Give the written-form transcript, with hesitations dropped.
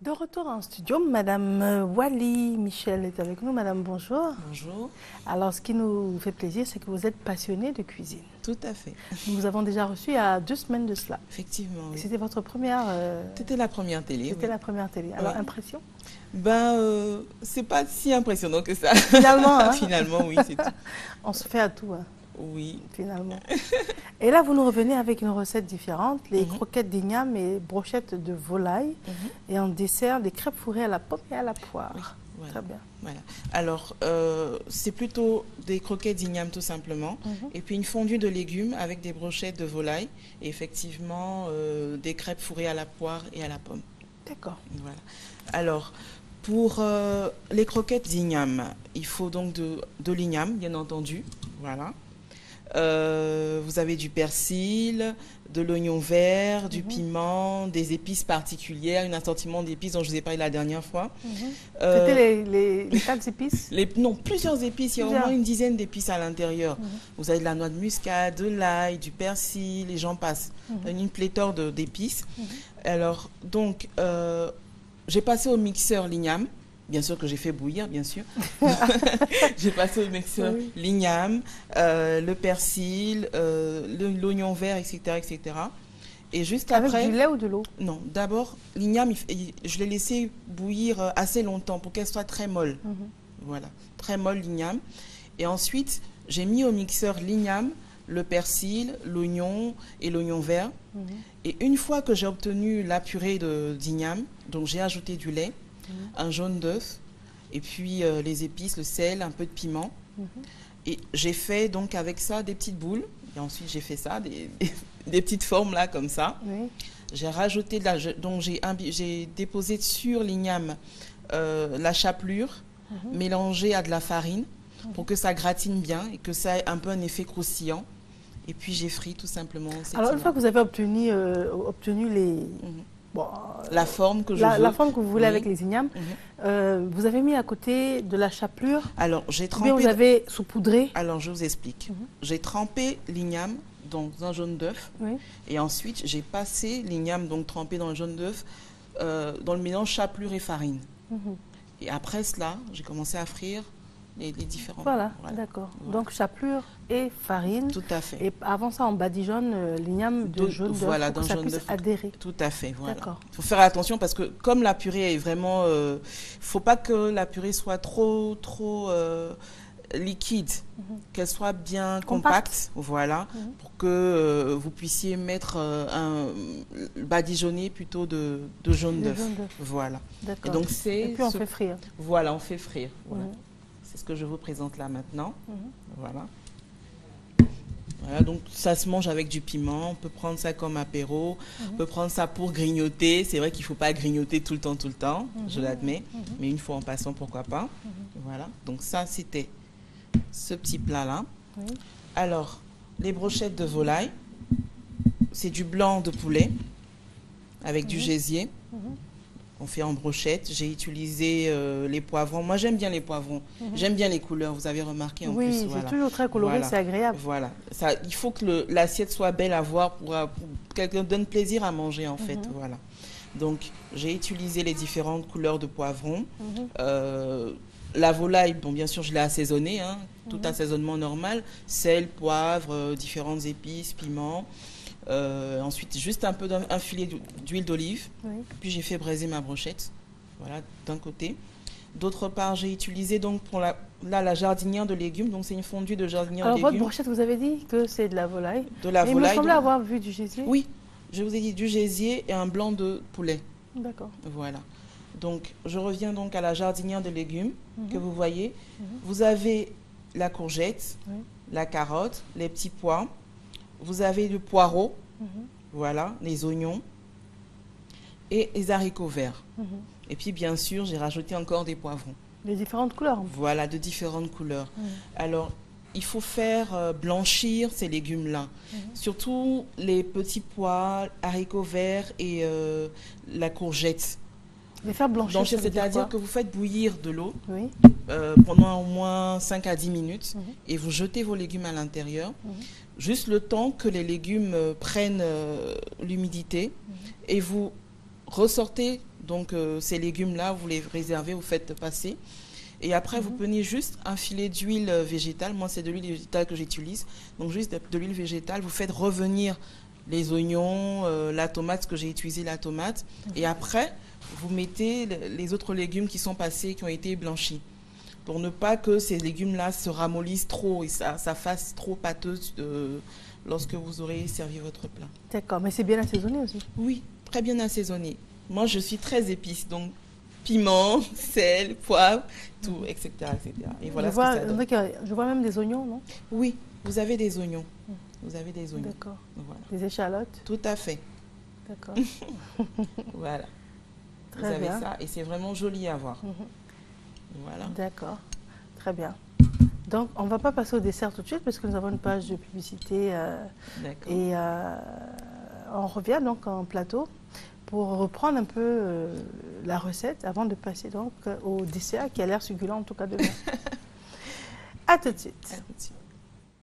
De retour en studio, Madame Wally Michel est avec nous. Madame, bonjour. Bonjour. Alors, ce qui nous fait plaisir, c'est que vous êtes passionnée de cuisine. Tout à fait. Nous vous avons déjà reçu il y a 2 semaines de cela. Effectivement, oui. C'était votre première... C'était la première télé. C'était Oui. la première télé. Alors, Ouais. impression? C'est pas si impressionnant que ça. Finalement, hein? Finalement, oui, c'est tout. On se fait à tout, hein, Oui. finalement. Et là, vous nous revenez avec une recette différente, les Mhm. croquettes d'igname et brochettes de volaille. Mhm. Et en dessert, des crêpes fourrées à la pomme et à la poire. Oui, voilà. Très bien. Voilà. Alors, c'est plutôt des croquettes d'igname tout simplement, Mhm. et puis une fondue de légumes avec des brochettes de volaille, et effectivement des crêpes fourrées à la poire et à la pomme. D'accord. Voilà. Alors, pour les croquettes d'igname, il faut donc de l'igname, bien entendu. Voilà. Vous avez du persil, de l'oignon vert, du Mhm. piment, des épices particulières, un assortiment d'épices dont je vous ai parlé la dernière fois. Mhm. Euh, C'était les 4 épices? non, plusieurs épices, il y a au Plusieurs. moins une dizaine d'épices à l'intérieur. Mhm. Vous avez de la noix de muscade, de l'ail, du persil, et j'en passe. Mhm. Une pléthore d'épices. Mhm. Alors, donc, j'ai passé au mixeur l'igname. Bien sûr que j'ai fait bouillir, bien sûr. J'ai passé au mixeur Oui. l'igname, le persil, l'oignon vert, etc., etc. Et juste Avec après, du lait ou de l'eau? non, d'abord, l'igname, je l'ai laissé bouillir assez longtemps pour qu'elle soit très molle. Mhm. Voilà, très molle l'igname. Et ensuite, j'ai mis au mixeur l'igname, le persil, l'oignon et l'oignon vert. Mhm. Et une fois que j'ai obtenu la purée d'igname, donc j'ai ajouté du lait, Mhm. un jaune d'œuf, et puis les épices, le sel, un peu de piment. Mhm. Et j'ai fait donc avec ça des petites boules. Et ensuite j'ai fait ça, des petites formes là comme ça. Oui. J'ai rajouté donc j'ai déposé sur l'igname la chapelure Mhm. mélangée à de la farine pour que ça gratine bien et que ça ait un peu un effet croustillant. Et puis j'ai frit tout simplement cet Alors, une fois igname. que vous avez obtenu les, Mhm. bon, La forme que je la veux. forme que vous voulez Oui. avec les ignames, Mhm. vous avez mis à côté de la chapelure, Alors j'ai ou bien trempé. vous avez saupoudré. Alors je vous explique. Mhm. J'ai trempé l'igname dans un jaune d'œuf. Oui. Et ensuite, j'ai passé l'igname donc trempé dans le jaune d'œuf dans le mélange chapelure et farine. Mhm. Et après cela, j'ai commencé à frire les différents. Voilà, d'accord. Voilà. Donc, chapelure et farine. Tout à fait. Et avant ça, on badigeonne l'igname de jaune d'œuf Voilà, pour dans que ça jaune puisse d'œuf. adhérer. Tout à fait, voilà. D'accord. Il faut faire attention parce que comme la purée est vraiment... faut pas que la purée soit trop liquide, qu'elle soit bien compacte, voilà, Mhm. pour que vous puissiez mettre badigeonner plutôt de jaune De d'œuf. jaune d'œuf. Voilà. Et D'accord. donc Et puis, on fait frire. Voilà, on fait frire. Voilà. Mhm. C'est ce que je vous présente là maintenant. Mhm. Voilà. Voilà, donc ça se mange avec du piment. On peut prendre ça comme apéro. On peut prendre ça pour grignoter. C'est vrai qu'il ne faut pas grignoter tout le temps, je l'admets. Mais une fois en passant, pourquoi pas. Voilà. Donc ça, c'était ce petit plat-là. Oui. Alors, les brochettes de volaille, c'est du blanc de poulet avec du gésier. Mhm. On fait en brochette. J'ai utilisé les poivrons. Moi, j'aime bien les poivrons. J'aime bien les couleurs. Vous avez remarqué en Oui, plus. c'est Voilà. toujours très coloré, Voilà. c'est agréable. Voilà. Ça, il faut que l'assiette soit belle à voir pour qu'elle donne plaisir à manger en fait. Voilà. Donc, j'ai utilisé les différentes couleurs de poivrons. Mhm. La volaille, bon, bien sûr, je l'ai assaisonnée, hein, tout assaisonnement normal. Sel, poivre, différentes épices, piments. Ensuite, juste un filet d'huile d'olive. Oui. Puis j'ai fait braiser ma brochette. Voilà, d'un côté. D'autre part, j'ai utilisé donc pour la jardinière de légumes. Donc c'est une fondue de jardinière Alors, de votre légumes. brochette, vous avez dit que c'est de la volaille. De la Et il me volaille. semblait donc- avoir vu du gésier. Oui, je vous ai dit du gésier et un blanc de poulet. D'accord. Voilà. Donc je reviens donc à la jardinière de légumes Mhm. que vous voyez. Vous avez la courgette, Oui. la carotte, les petits pois. Vous avez le poireau, Mhm. voilà, les oignons et les haricots verts. Mhm. Et puis bien sûr, j'ai rajouté encore des poivrons. Les différentes couleurs. Voilà, de différentes couleurs. Mhm. Alors, il faut faire blanchir ces légumes-là. Surtout les petits pois, haricots verts et la courgette. Les faire blanchir, Blanchir, ça veut dire c'est-à-dire quoi? que vous faites bouillir de l'eau Oui. pendant au moins 5 à 10 minutes Mhm. et vous jetez vos légumes à l'intérieur. Mhm. Juste le temps que les légumes prennent l'humidité et vous ressortez Donc, ces légumes-là, vous les réservez, vous faites passer. Et après, vous prenez juste un filet d'huile végétale. Moi, c'est de l'huile végétale que j'utilise. Donc, juste de l'huile végétale. Vous faites revenir les oignons, la tomate, parce que j'ai utilisé la tomate. Et après, vous mettez les autres légumes qui sont passés, qui ont été blanchis. Pour ne pas que ces légumes-là se ramollissent trop et ça fasse trop pâteuse lorsque vous aurez servi votre plat. D'accord, mais c'est bien assaisonné aussi. Oui, très bien assaisonné. Moi, je suis très épice, donc piment, sel, poivre, tout, etc., etc. Et voilà ce que ça donne. Je vois même des oignons, non? Oui, vous avez des oignons. Vous avez des oignons. D'accord. Voilà. Des échalotes. Tout à fait. D'accord. Voilà. Très vous avez bien. ça et c'est vraiment joli à voir. Voilà. D'accord. Très bien. Donc, on ne va pas passer au dessert tout de suite parce que nous avons une page de publicité. D'accord. Et on revient donc en plateau pour reprendre un peu la recette avant de passer donc au dessert qui a l'air succulent en tout cas demain. À tout de suite. À tout de suite.